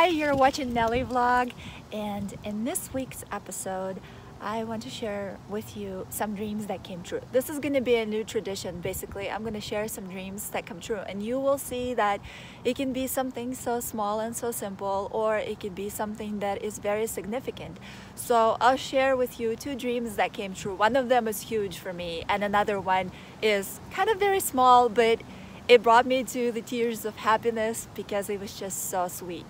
Hi, you're watching Nelly vlog, and in this week's episode I want to share with you some dreams that came true. This is going to be a new tradition. Basically, I'm going to share some dreams that come true, and you will see that it can be something so small and so simple, or it could be something that is very significant. So I'll share with you two dreams that came true. One of them is huge for me, and another one is kind of very small, but it brought me to the tears of happiness because it was just so sweet.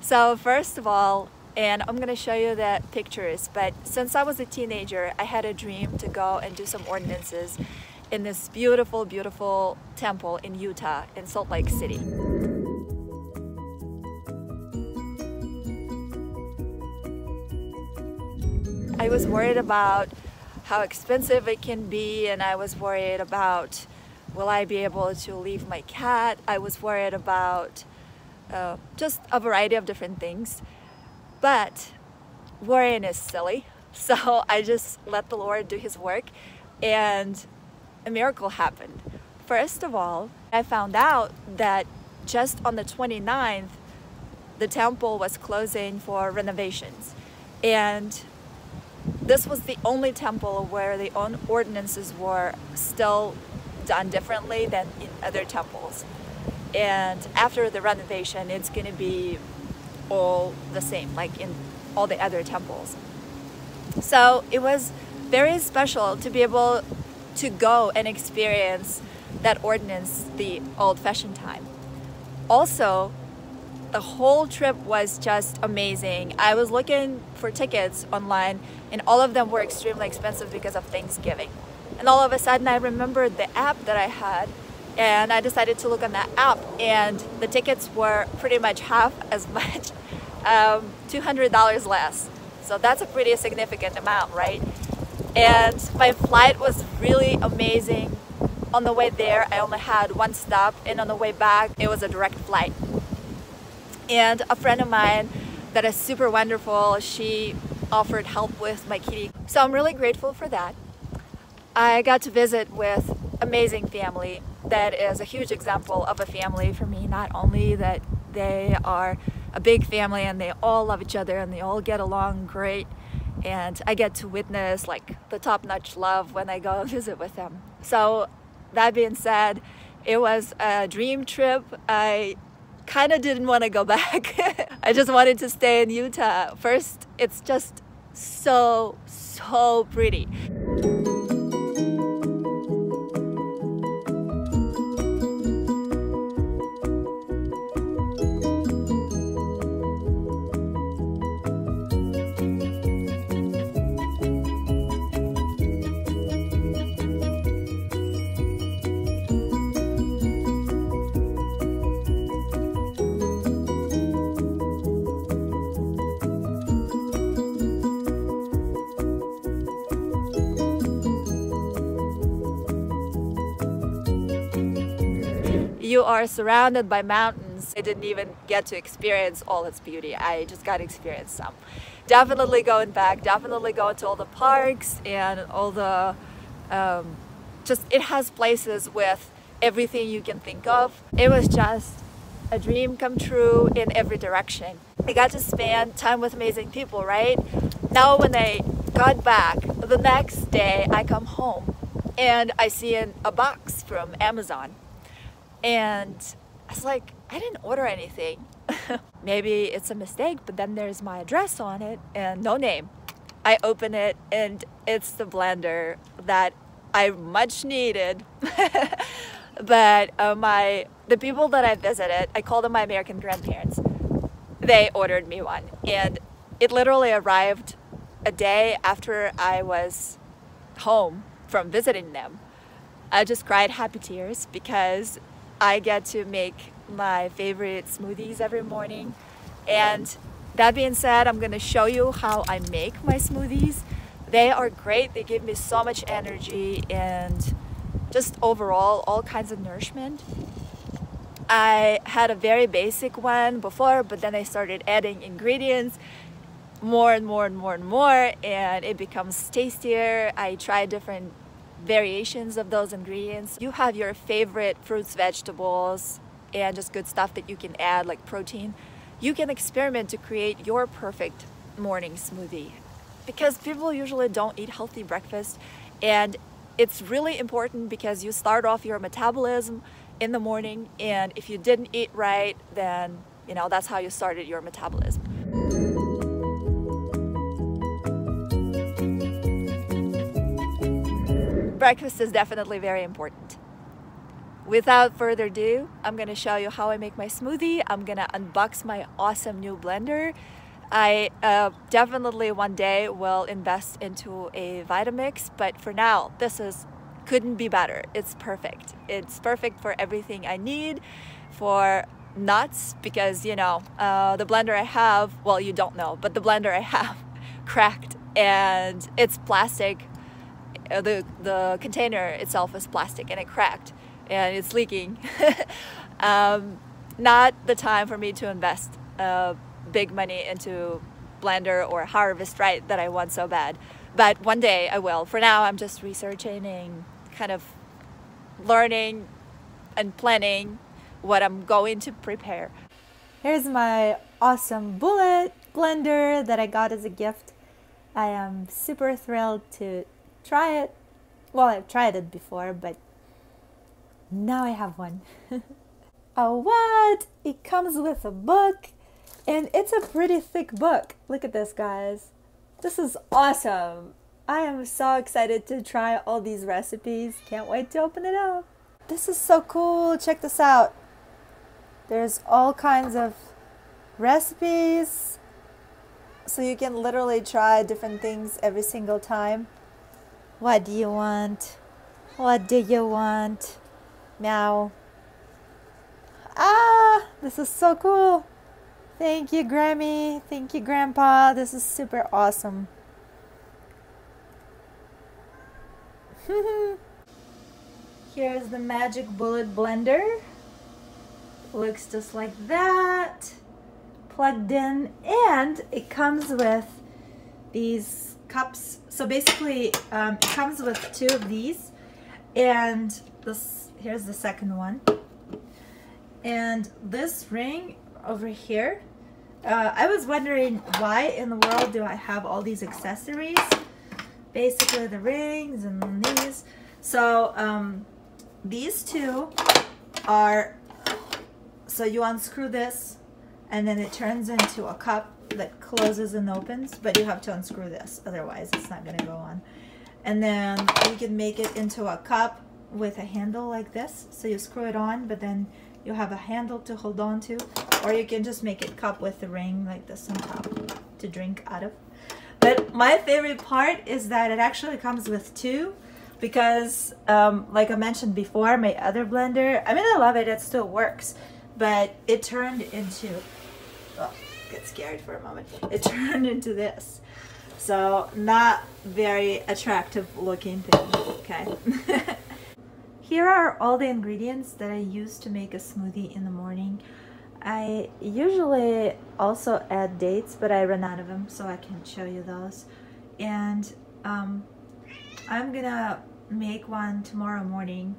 So first of all, and I'm going to show you the pictures, but since I was a teenager, I had a dream to go and do some ordinances in this beautiful, beautiful temple in Utah, in Salt Lake City. I was worried about how expensive it can be, and I was worried about, will I be able to leave my cat? I was worried about just a variety of different things. But worrying is silly, so I just let the Lord do His work, and a miracle happened. First of all, I found out that just on the 29th, the temple was closing for renovations. And this was the only temple where the ordinances were still done differently than in other temples. And after the renovation, it's going to be all the same, like in all the other temples. So it was very special to be able to go and experience that ordinance the old-fashioned time. Also, the whole trip was just amazing. I was looking for tickets online, and all of them were extremely expensive because of Thanksgiving. And all of a sudden I remembered the app that I had, and I decided to look on that app, and the tickets were pretty much half as much, $200 less. So that's a pretty significant amount, right? And my flight was really amazing. On the way there, I only had one stop, and on the way back, it was a direct flight. And a friend of mine that is super wonderful, she offered help with my kitty. So I'm really grateful for that. I got to visit with amazing family. That is a huge example of a family for me. Not only that they are a big family and they all love each other and they all get along great, and I get to witness like the top-notch love when I go and visit with them. So that being said, it was a dream trip. I kind of didn't want to go back. I just wanted to stay in Utah. First, it's just so pretty. You are surrounded by mountains. I didn't even get to experience all its beauty. I just got to experience some. Definitely going back, definitely going to all the parks and all the, it has places with everything you can think of. It was just a dream come true in every direction. I got to spend time with amazing people, right? Now when I got back, the next day I come home and I see a box from Amazon. And I was like, I didn't order anything. Maybe it's a mistake, but then there's my address on it and no name. I open it and it's the blender that I much needed. But the people that I visited, I call them my American grandparents. They ordered me one, and it literally arrived a day after I was home from visiting them. I just cried happy tears because I get to make my favorite smoothies every morning. And that being said, I'm going to show you how I make my smoothies. They are great. They give me so much energy and just overall all kinds of nourishment. I had a very basic one before, but then I started adding ingredients more and more and more and more, and it becomes tastier. I try different variations of those ingredients. You have your favorite fruits, vegetables, and just good stuff that you can add like protein. you can experiment to create your perfect morning smoothie, because people usually don't eat healthy breakfast, and it's really important because you start off your metabolism in the morning, and if you didn't eat right, then that's how you started your metabolism. Breakfast is definitely very important. Without further ado, I'm gonna show you how I make my smoothie. I'm gonna unbox my awesome new blender. I definitely one day will invest into a Vitamix, but for now, couldn't be better. It's perfect. It's perfect for everything I need, for nuts, because the blender I have, well, you don't know, but the blender I have cracked, and it's plastic. The container itself is plastic, and it cracked and it's leaking. Not the time for me to invest big money into blender or harvest right that I want so bad, but one day I will. For now, I'm just researching and kind of learning and planning what I'm going to prepare. Here's my awesome Bulett blender that I got as a gift. I am super thrilled to try it. Well, I've tried it before, but now I have one. Oh, what? It comes with a book, and it's a pretty thick book. Look at this, guys. This is awesome. I am so excited to try all these recipes. Can't wait to open it up. This is so cool. Check this out. There's all kinds of recipes, so you can literally try different things every single time. What do you want? What do you want? Meow. Ah, this is so cool. Thank you, Grammy. Thank you, Grandpa. This is super awesome. Here's the magic Bulett blender. Looks just like that. Plugged in, and it comes with these cups. So basically, it comes with 2 of these, and here's the second one. And this ring over here, I was wondering why in the world do I have all these accessories? Basically the rings and these. So these 2 are, so you unscrew this and then it turns into a cup that closes and opens, but you have to unscrew this, otherwise it's not going to go on. And then you can make it into a cup with a handle like this, so you screw it on, but then you have a handle to hold on to, or you can just make it cup with the ring like this on top to drink out of. But my favorite part is that it actually comes with 2, because like I mentioned before, my other blender, I mean, I love it, it still works, but it turned into, oh, get scared for a moment, it turned into this. So not very attractive looking thing, okay? Here are all the ingredients that I use to make a smoothie in the morning. I usually also add dates, but I ran out of them, so I can't show you those. And I'm gonna make one tomorrow morning.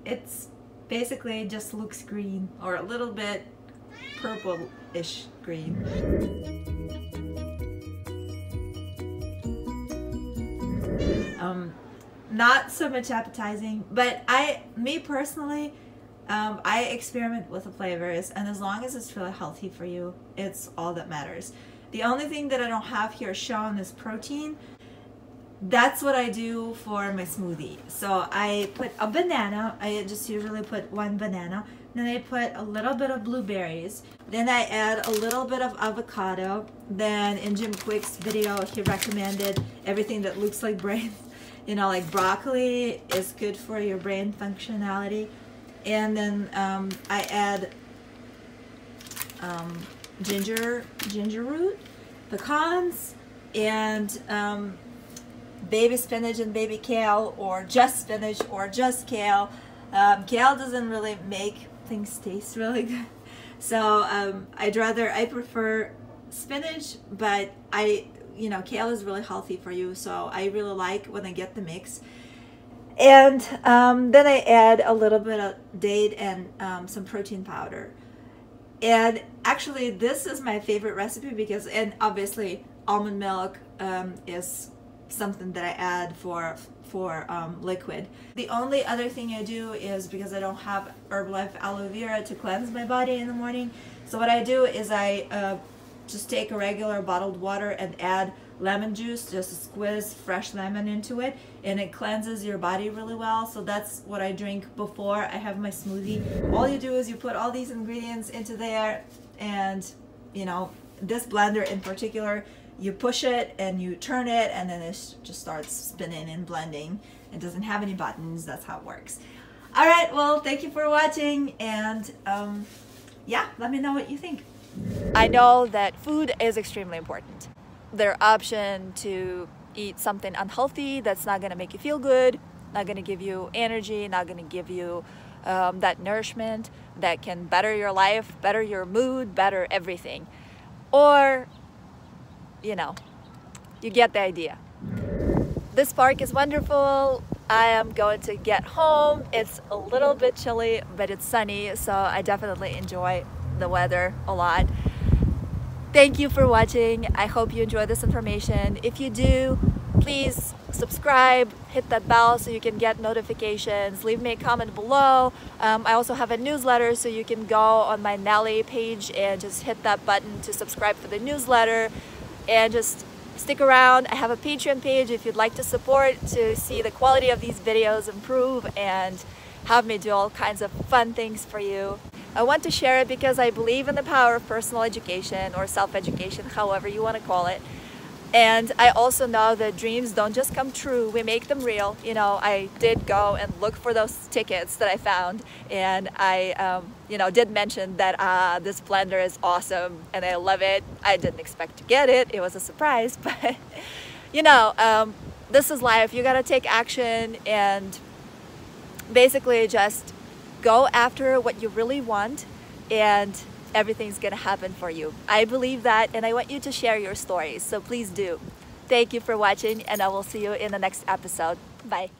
It's basically just looks green, or a little bit purple-ish green. Not so much appetizing, but me personally, I experiment with the flavors, and as long as it's really healthy for you, it's all that matters. The only thing that I don't have here shown is protein. That's what I do for my smoothie. So I put a banana, I just usually put 1 banana, then I put a little bit of blueberries, then I add a little bit of avocado, then in Jim Quick's video he recommended everything that looks like brains. You know, like broccoli is good for your brain functionality. And then I add ginger root, pecans, and baby spinach and baby kale, or just spinach or just kale. Kale doesn't really make things taste really good. So I prefer spinach, but kale is really healthy for you, so I really like when I get the mix. And then I add a little bit of date and some protein powder. And actually this is my favorite recipe because, and obviously almond milk is something that I add for liquid. The only other thing I do is, because I don't have Herbalife aloe vera to cleanse my body in the morning, so what I do is I just take a regular bottled water and add lemon juice, just squeeze fresh lemon into it, and it cleanses your body really well. So that's what I drink before I have my smoothie. All you do is you put all these ingredients into there, and you know, this blender in particular, you push it and you turn it, and then it just starts spinning and blending. It doesn't have any buttons. That's how it works. All right, well, thank you for watching, and yeah, let me know what you think. I know that food is extremely important. Their option to eat something unhealthy that's not going to make you feel good, not going to give you energy, not going to give you that nourishment that can better your life, better your mood, better everything. Or, you know, you get the idea. This park is wonderful. I am going to get home. It's a little bit chilly, but it's sunny, so I definitely enjoy the weather a lot. Thank you for watching. I hope you enjoy this information. If you do, please subscribe, hit that bell so you can get notifications, leave me a comment below. I also have a newsletter, so you can go on my NELLY page and just hit that button to subscribe for the newsletter, and just stick around. I have a Patreon page if you'd like to support, to see the quality of these videos improve and have me do all kinds of fun things for you. I want to share it because I believe in the power of personal education, or self-education, however you want to call it. And I also know that dreams don't just come true, we make them real. You know, I did go and look for those tickets that I found, and I you know, did mention that this blender is awesome and I love it. I didn't expect to get it, it was a surprise, but you know, this is life. You gotta take action and basically just go after what you really want, and everything's gonna happen for you. I believe that, and I want you to share your stories, so please do. Thank you for watching, and I will see you in the next episode. Bye.